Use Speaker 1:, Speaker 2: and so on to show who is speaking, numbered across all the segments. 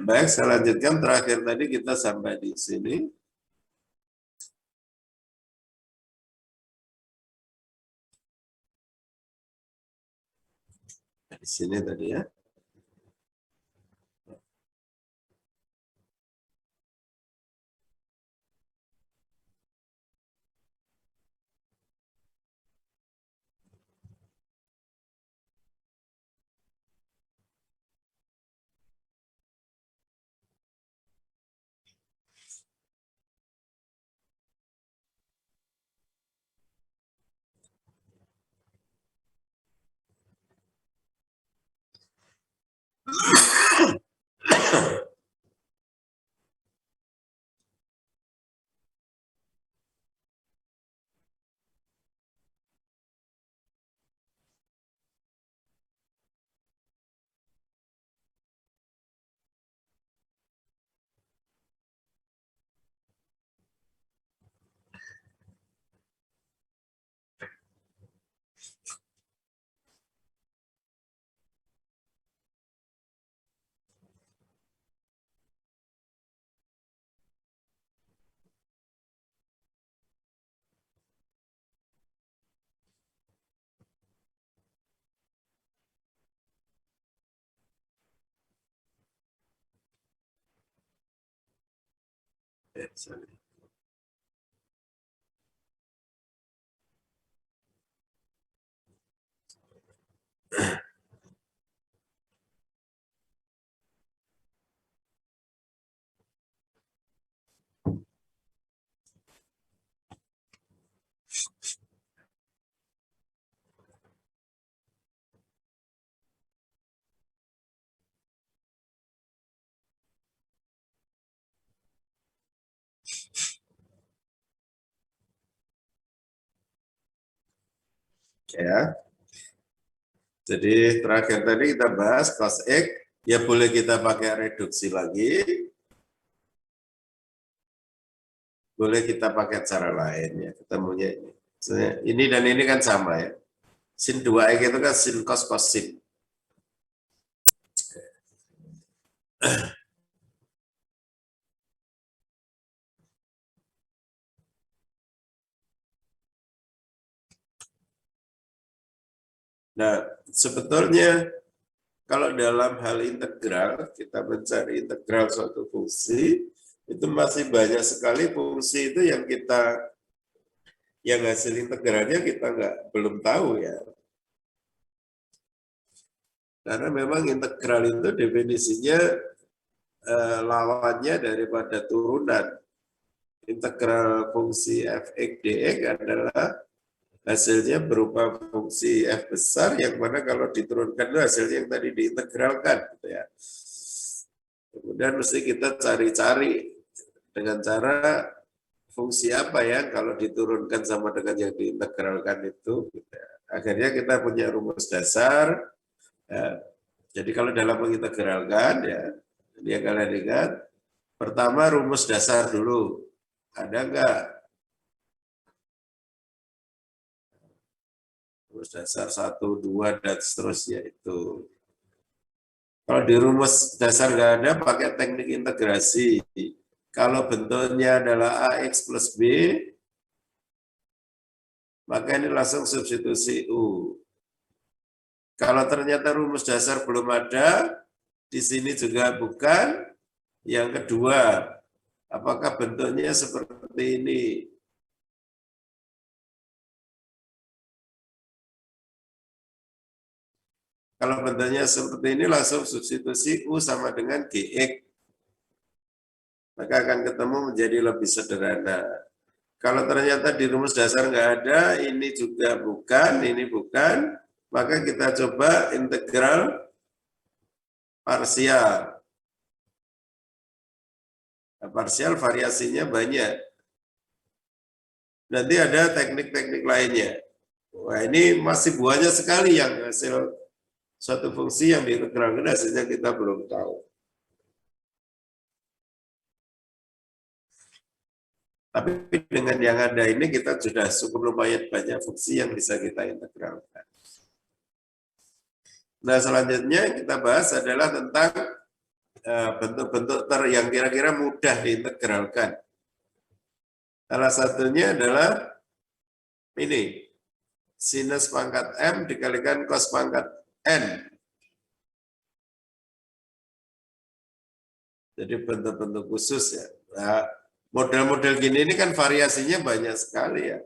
Speaker 1: Baik, saya lanjutkan. Terakhir tadi kita sampai di sini. Di sini tadi ya. Sorry. Ya. Jadi terakhir tadi kita bahas cos X, ya boleh kita pakai reduksi lagi, boleh kita pakai cara lain ya, ketemunya ini. Ini dan ini kan sama ya. Sin 2X itu kan sin cos cos sin. Nah, sebetulnya kalau dalam hal integral, kita mencari integral suatu fungsi, itu masih banyak sekali fungsi itu yang hasil integralnya kita belum tahu ya. Karena memang integral itu definisinya lawannya daripada turunan. Integral fungsi f(x) dx adalah hasilnya berupa fungsi f besar yang mana kalau diturunkan itu hasilnya yang tadi diintegralkan gitu ya. Kemudian mesti kita cari-cari dengan cara fungsi apa ya kalau diturunkan sama dengan yang diintegralkan itu gitu ya. Akhirnya kita punya rumus dasar ya. Jadi kalau dalam mengintegralkan ya, dia kalian ingat pertama rumus dasar dulu, ada enggak rumus dasar 1, 2, dan seterusnya itu. Kalau di rumus dasar nggak ada, pakai teknik integrasi. Kalau bentuknya adalah AX plus B, maka ini langsung substitusi U. Kalau ternyata rumus dasar belum ada, di sini juga bukan. Yang kedua, apakah bentuknya seperti ini? Kalau bentuknya seperti ini, langsung substitusi U sama dengan GX. Maka akan ketemu menjadi lebih sederhana. Kalau ternyata di rumus dasar nggak ada, ini juga bukan, ini bukan, maka kita coba integral parsial. Nah, parsial variasinya banyak. Nanti ada teknik-teknik lainnya. Wah, ini masih banyak sekali yang hasil suatu fungsi yang diintegralkan hasilnya kita belum tahu. Tapi dengan yang ada ini kita sudah cukup lumayan banyak fungsi yang bisa kita integralkan. Nah, selanjutnya kita bahas adalah tentang bentuk-bentuk yang kira-kira mudah diintegralkan. Salah satunya adalah ini, sinus pangkat M dikalikan cos pangkat N. Jadi bentuk-bentuk khusus ya. Nah, model-model gini ini kan variasinya banyak sekali ya.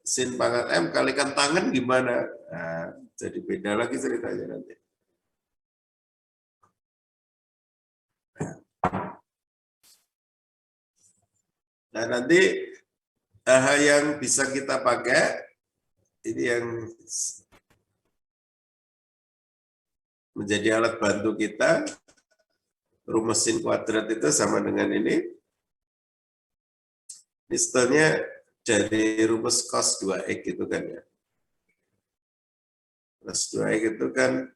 Speaker 1: Sin pangkat M kalikan tangan gimana? Nah, jadi beda lagi ceritanya nanti. Nah, nanti hal yang bisa kita pakai, ini yang menjadi alat bantu kita, rumus sin kuadrat itu sama dengan ini. Ini sebetulnya dari rumus cos 2x gitu kan ya. Cos 2x itu kan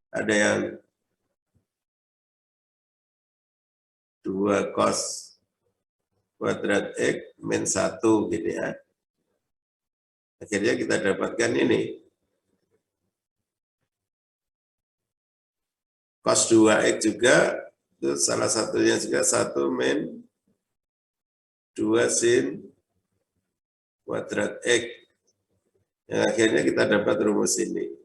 Speaker 1: ada yang 2 cos kuadrat x min 1 gitu ya. Akhirnya kita dapatkan ini. Cos 2x juga, itu salah satunya juga 1 min 2 sin kuadrat X. Yang akhirnya kita dapat rumus ini.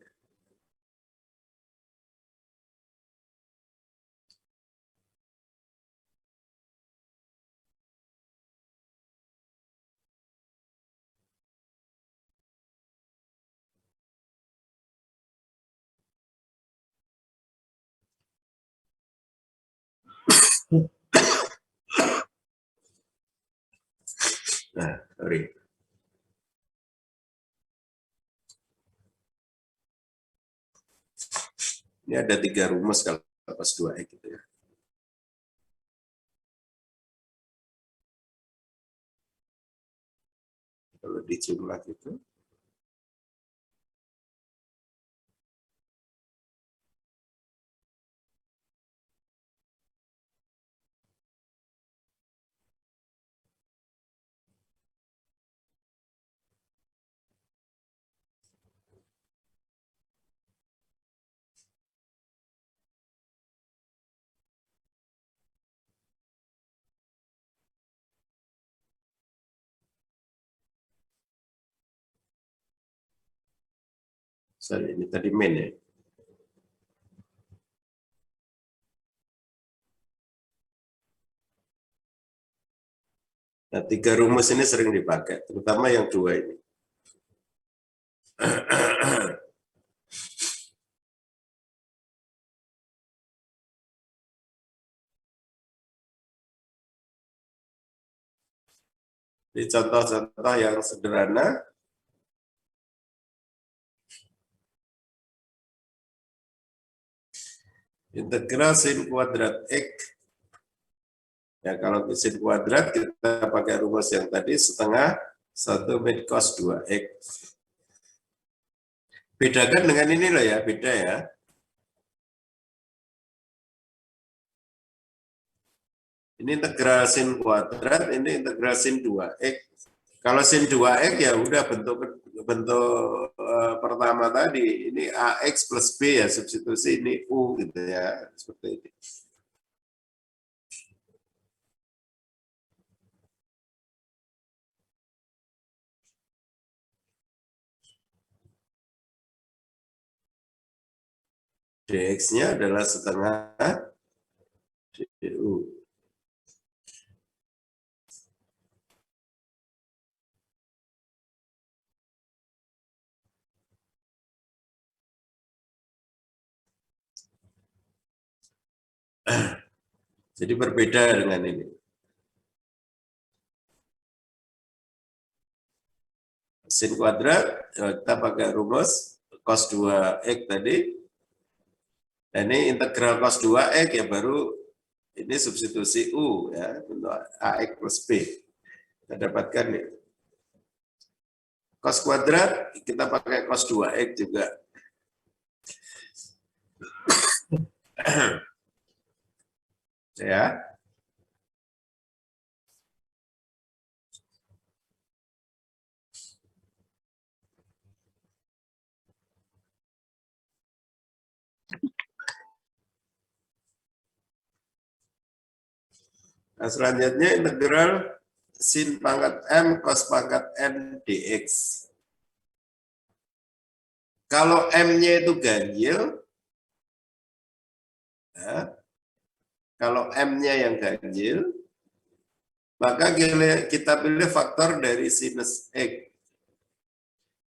Speaker 1: Nah, sorry. Ini ada 3 rumus kalau cos 2x gitu ya. Kalau dijumlah gitu. Sorry, ini tadi min ya. Nah, 3 rumus ini sering dipakai, terutama yang 2 ini. Di contoh-contoh yang sederhana, integral sin kuadrat X. Ya, kalau sin kuadrat kita pakai rumus yang tadi setengah 1 min cos 2x. Bedakan dengan ini loh ya, beda ya. Ini integral sin kuadrat, ini integral sin 2x. Kalau sin 2x ya udah bentuk pertama tadi, ini ax plus b ya, substitusi ini u gitu ya, seperti ini. Dx-nya adalah setengah du. Jadi berbeda dengan ini. Sin kuadrat, kita pakai rumus cos 2x tadi. Dan ini integral cos 2x ya baru ini substitusi U ya untuk AX plus B. Kita dapatkan nih. Cos kuadrat kita pakai cos 2x juga. Ya. Nah, selanjutnya integral sin pangkat M cos pangkat N dx. Kalau M-nya itu ganjil, ya, kalau M-nya yang ganjil, maka kita pilih faktor dari sinus X.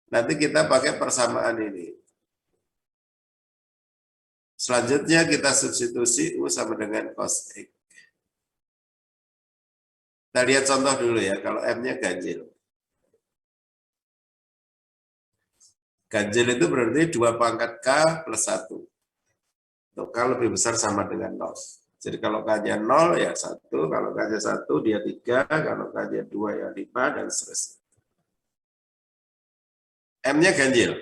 Speaker 1: Nanti kita pakai persamaan ini. Selanjutnya kita substitusi U sama dengan cos X. Kita lihat contoh dulu ya, kalau M-nya ganjil. Ganjil itu berarti 2 pangkat K plus 1. Untuk K lebih besar sama dengan 0. Jadi kalau K-nya 0 ya 1, kalau K-nya 1 dia 3, kalau K-nya 2 ya 5, dan seterusnya. M-nya ganjil.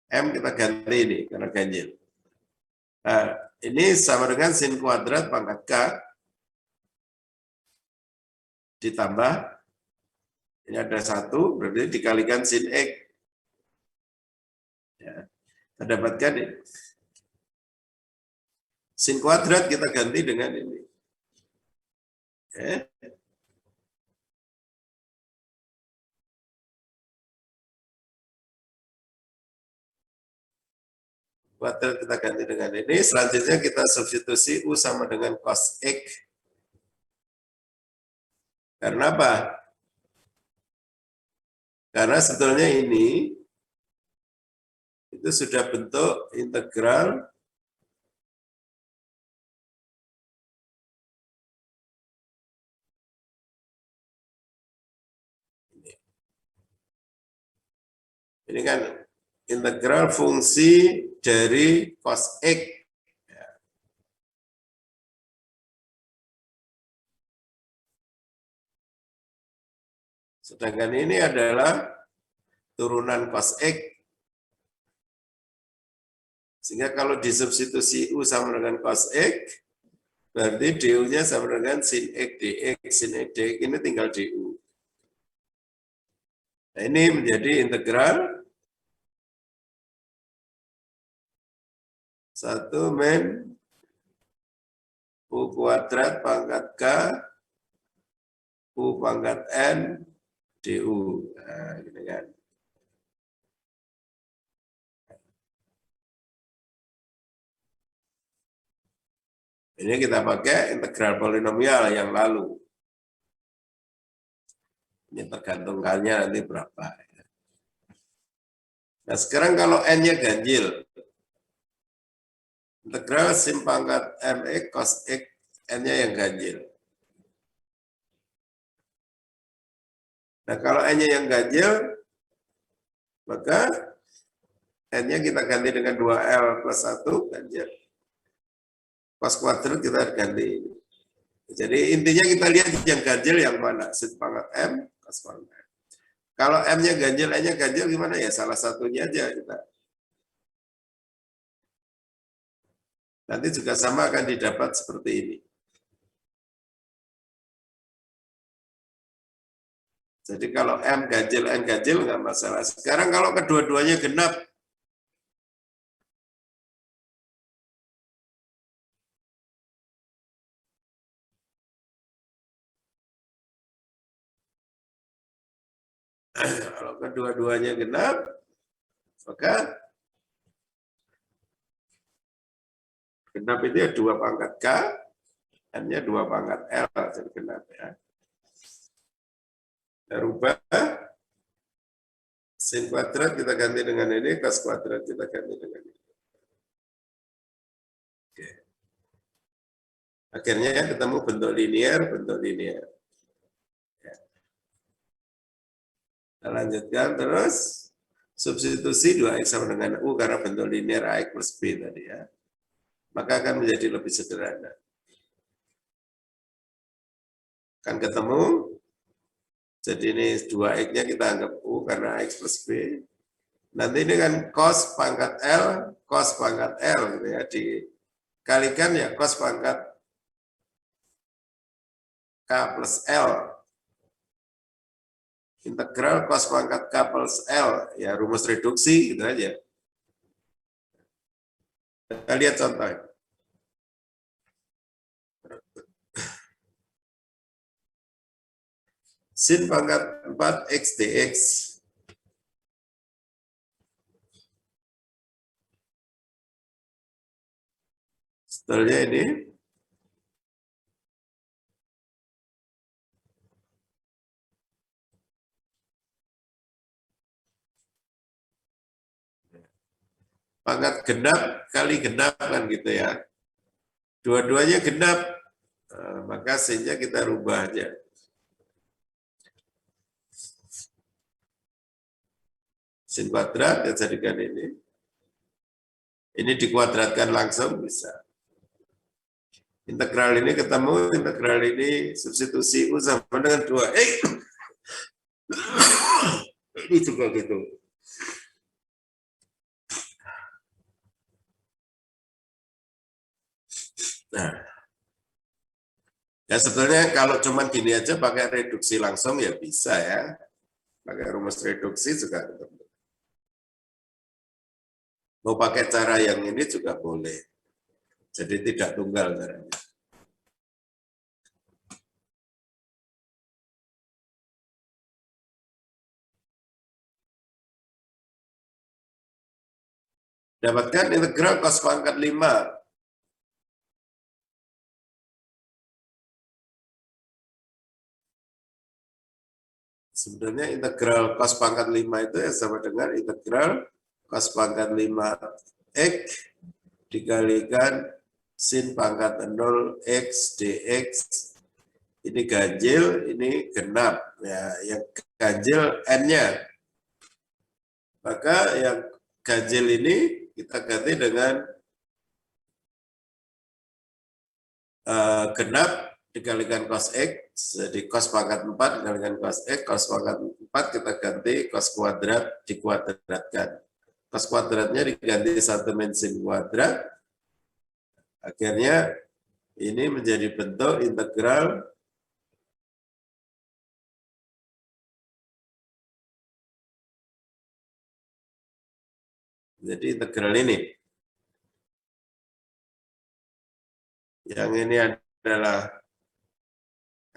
Speaker 1: M kita ganti ini karena ganjil. Nah, ini sama dengan sin kuadrat pangkat K ditambah, ini ada 1, berarti dikalikan sin X. Ya, kita dapatkan ini. Sin kuadrat kita ganti dengan ini. Kuadrat kita ganti dengan ini. Selanjutnya kita substitusi U sama dengan cos X. Karena apa? Karena sebetulnya ini itu sudah bentuk integral ini kan integral fungsi dari cos X. Sedangkan ini adalah turunan cos X. Sehingga kalau disubstitusi U sama dengan cos X, berarti DU-nya sama dengan sin X dx. Sin X dx ini tinggal DU. Nah, ini menjadi integral 1 min U kuadrat pangkat K U pangkat N DU. Nah, gitu kan. Ini kita pakai integral polinomial yang lalu. Ini tergantung K-nya nanti berapa. Nah, sekarang kalau N-nya ganjil, integral sin pangkat MX cos X, N-nya yang ganjil. Nah, kalau N-nya yang ganjil, maka N-nya kita ganti dengan 2L plus 1, ganjil. Cos kuadrat kita ganti. Jadi intinya kita lihat yang ganjil yang mana, sin pangkat M, cos pangkat M. Kalau M-nya ganjil, N-nya ganjil gimana ya? Salah satunya aja kita. Nanti juga sama akan didapat seperti ini. Jadi kalau M ganjil, N ganjil nggak masalah. Sekarang kalau kedua-duanya genap, kalau kedua-duanya genap, maka genap itu ya 2 pangkat K, N-nya 2 pangkat L, jadi genap ya. Kita rubah sin kuadrat kita ganti dengan ini, cos kuadrat kita ganti dengan ini. Oke. Akhirnya ketemu bentuk linear, Ya. Kita lanjutkan terus, substitusi 2X sama dengan U karena bentuk linear AX plus B tadi ya. Maka akan menjadi lebih sederhana. Kan ketemu, jadi ini 2X-nya kita anggap U karena X plus B. Nanti ini kan cos pangkat L gitu ya, dikalikan ya cos pangkat K plus L. Integral cos pangkat K plus L, ya rumus reduksi gitu aja. Kita lihat contoh. sin pangkat 4 X dx. Setelahnya ini pangkat genap kali genap kan gitu ya. Dua-duanya genap, maka sin-nya kita rubah aja. Sin kuadrat ya jadikan ini. Ini dikuadratkan langsung bisa. Integral ini ketemu, integral ini substitusi U sama dengan 2X. Ini juga gitu. Nah, ya sebetulnya kalau cuma gini aja pakai reduksi langsung ya bisa ya. Pakai rumus reduksi juga. Mau pakai cara yang ini juga boleh. Jadi tidak tunggal caranya. Dapatkan integral cos pangkat 5. Sebenarnya integral cos pangkat 5 itu ya sama dengan integral cos pangkat 5 X dikalikan sin pangkat 0 X dx. Ini ganjil, ini genap. Ya, yang ganjil N-nya. Maka yang ganjil ini kita ganti dengan genap dikalikan cos X, jadi cos pangkat 4 dikalikan cos X, cos pangkat 4 kita ganti cos kuadrat dikuadratkan. Cos kuadratnya diganti 1 min sin kuadrat, akhirnya ini menjadi bentuk integral jadi integral ini. Yang ini adalah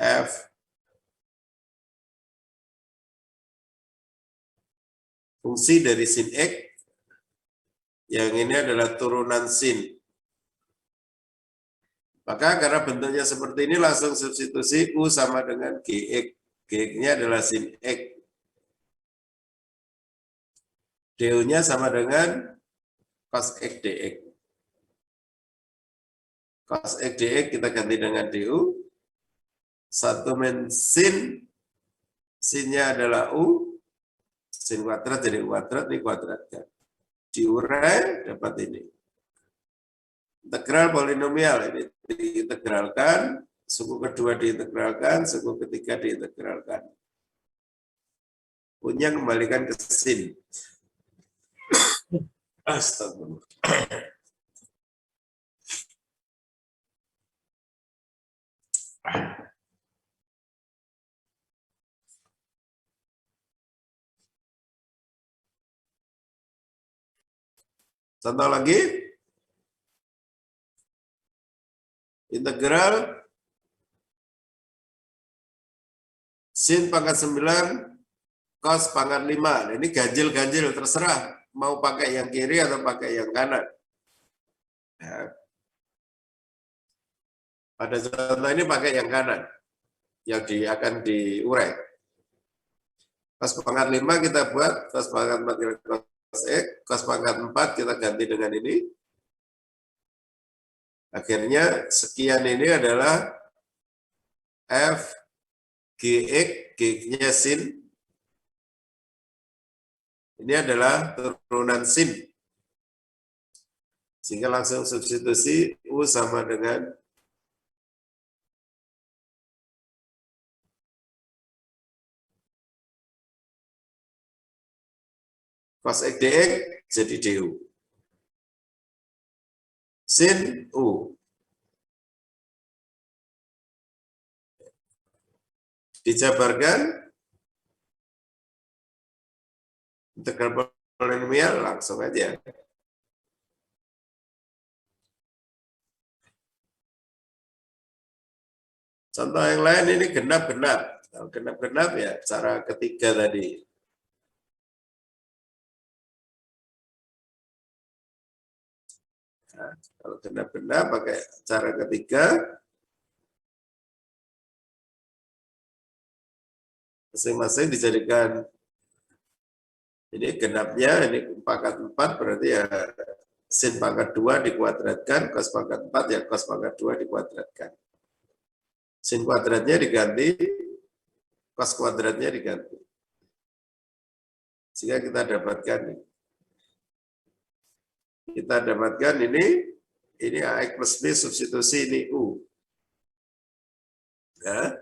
Speaker 1: F fungsi dari sin X, yang ini adalah turunan sin. Maka karena bentuknya seperti ini langsung substitusi U sama dengan GX. GX-nya adalah sin X. DU-nya sama dengan cos X dx. Cos X dx kita ganti dengan DU. 1 min sin, sin-nya adalah U. Sin kuadrat jadi kuadrat, ini kuadratkan. Diurai, dapat ini. Integral polinomial, ini diintegralkan. Suku kedua diintegralkan, suku ketiga diintegralkan. U-nya kembalikan ke sin. Astagfirullah. Contoh lagi. Integral sin pangkat 9 cos pangkat 5. Nah, ini ganjil-ganjil terserah mau pakai yang kiri atau pakai yang kanan. Nah, pada contoh ini pakai yang kanan yang akan diurai. Cos pangkat 5 kita buat cos pangkat 4 cos X, cos pangkat 4 kita ganti dengan ini. Akhirnya sekian ini adalah F GX, G-nya sin. Ini adalah turunan sin. Sehingga langsung substitusi U sama dengan cos X dx jadi DU. Sin U. Dijabarkan integral polinomial langsung aja. Contoh yang lain ini genap-genap. Kalau genap-genap ya cara ketiga tadi. Nah, kalau genap-genap pakai cara ketiga, masing-masing dijadikan ini genapnya, ini pangkat 4 berarti ya sin pangkat 2 dikuadratkan, cos pangkat 4 ya cos pangkat 2 dikuadratkan. Sin kuadratnya diganti, cos kuadratnya diganti. Sehingga kita dapatkan ini AX plus B substitusi ini U. Ya.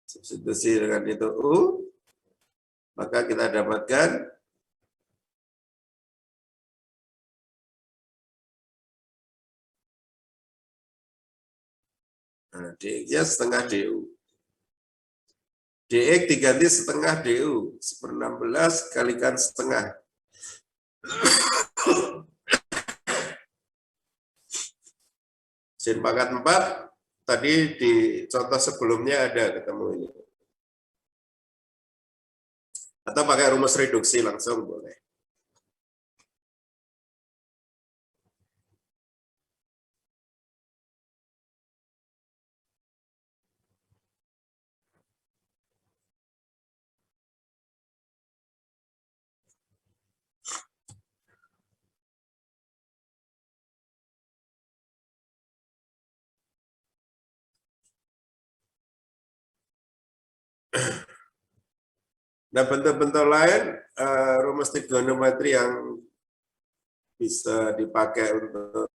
Speaker 1: Substitusi dengan itu U, maka kita dapatkan dx-nya setengah du. dx diganti setengah du, 1/16 kalikan setengah. Sin pangkat 4, tadi di contoh sebelumnya ada ketemu ini. Atau pakai rumus reduksi langsung boleh. Nah, bentuk-bentuk lain rumus trigonometri yang bisa dipakai untuk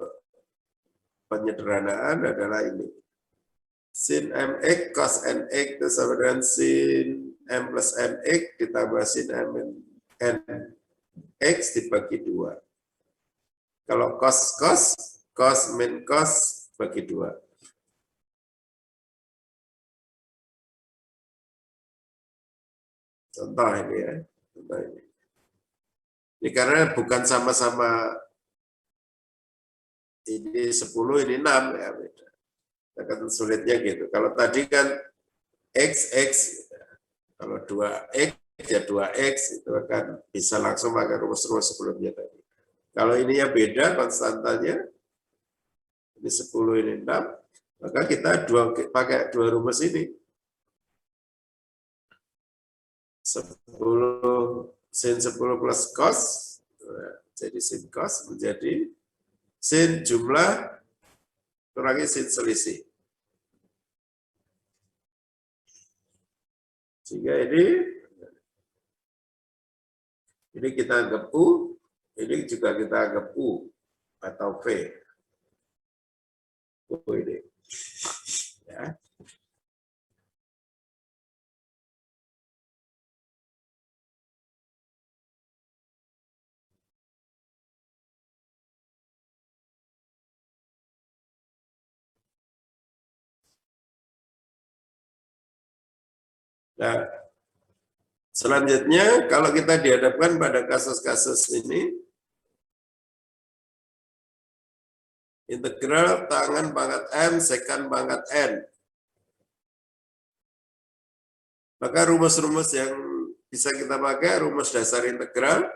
Speaker 1: penyederhanaan adalah ini. Sin mx cos nx itu sama dengan sin m plus nx ditambah sin m nx dibagi 2. Kalau cos min cos bagi 2. Contoh ini ya. Contoh ini. Ini karena bukan sama-sama ini 10, ini 6 ya beda. Akan sulitnya gitu. Kalau tadi kan x, kalau 2x ya 2x itu akan bisa langsung pakai rumus-rumus sebelumnya tadi. Kalau ininya beda konstantanya, ini 10, ini 6, maka kita pakai dua rumus ini. 10 sin 10 plus cos, jadi sin cos menjadi sin jumlah kurangi sin selisih. Sehingga ini kita anggap U, ini juga kita anggap U atau V. U ini. Ya. Nah, selanjutnya kalau kita dihadapkan pada kasus-kasus ini, integral tangan pangkat M, sekan pangkat N. Maka rumus-rumus yang bisa kita pakai, rumus dasar integral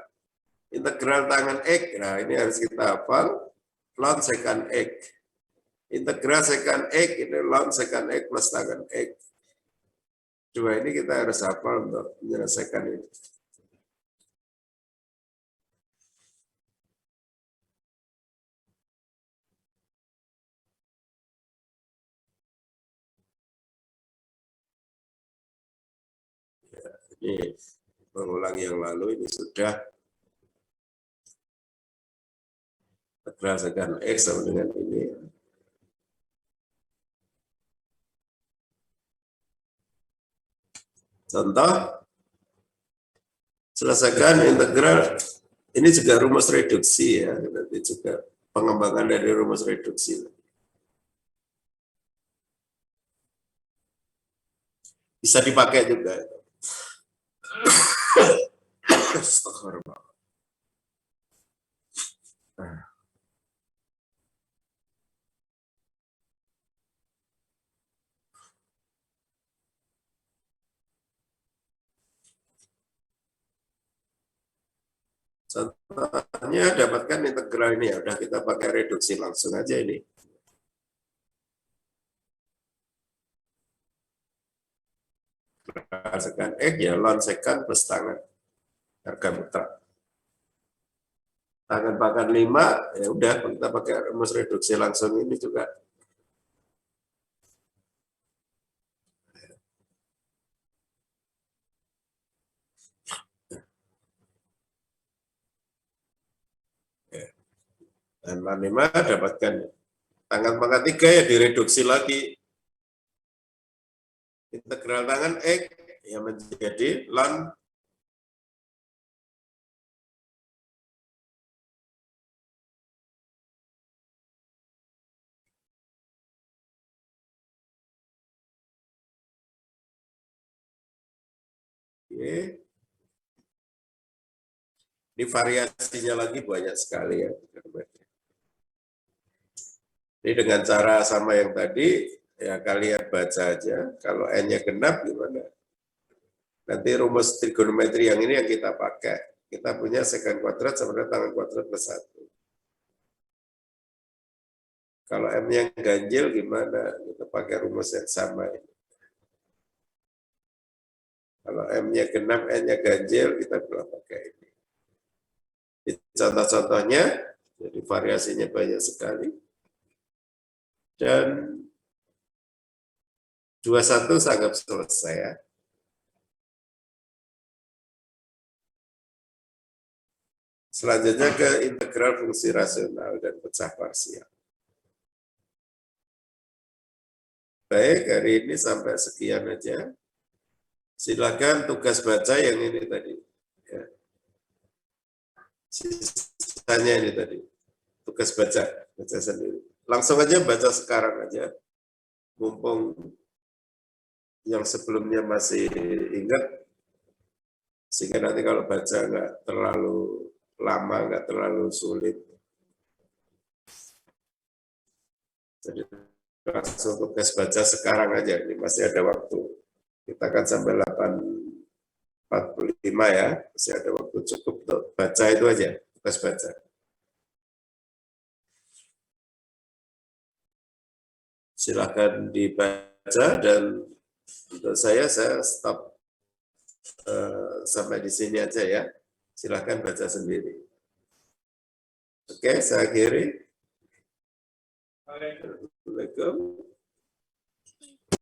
Speaker 1: tangan X. Nah, ini harus kita hafal, ln sekan X. Integral sekan X, ini ln sekan X plus tangan X. Dua ini kita harus hafal untuk menyelesaikan ini. Ya, ini mengulangi yang lalu, ini sudah integral sekan X sama dengan ini. Contoh, selesaikan integral, ini juga rumus reduksi ya, nanti juga pengembangan dari rumus reduksi. Bisa dipakai juga. Contohnya dapatkan integral ini ya, udah kita pakai reduksi langsung aja ini. Sekan X ya ln sekan plus tangan harga mutlak. Tangan pangkat 5 ya udah kita pakai rumus reduksi langsung ini juga. Dan ln 5 dapatkan tangan pangkat 3 ya direduksi lagi. Integral tangan X yang menjadi ln Y. Ini variasinya lagi banyak sekali ya. Ini dengan cara sama yang tadi, ya kalian baca aja. Kalau N-nya genap gimana? Nanti rumus trigonometri yang ini yang kita pakai. Kita punya sekan kuadrat sama dengan tangan kuadrat plus 1. Kalau M-nya ganjil gimana? Kita pakai rumus yang sama ini. Kalau M-nya genap, N-nya ganjil, kita perlu pakai ini. Contoh-contohnya, jadi variasinya banyak sekali. Dan 21 saya anggap selesai ya. Selanjutnya ke integral fungsi rasional dan pecah parsial. Baik, hari ini sampai sekian aja. Silakan tugas baca yang ini tadi. Ya. Sisanya ini tadi. Tugas baca sendiri. Langsung aja baca sekarang aja. Mumpung yang sebelumnya masih ingat, sehingga nanti kalau baca nggak terlalu lama, nggak terlalu sulit. Jadi langsung tugas baca sekarang aja, ini masih ada waktu. Kita akan sampai 8.45 ya, masih ada waktu cukup untuk baca itu aja, tugas baca. Silakan dibaca dan untuk saya stop sampai di sini aja ya. Silakan baca sendiri. Oke, saya akhiri. Assalamualaikum.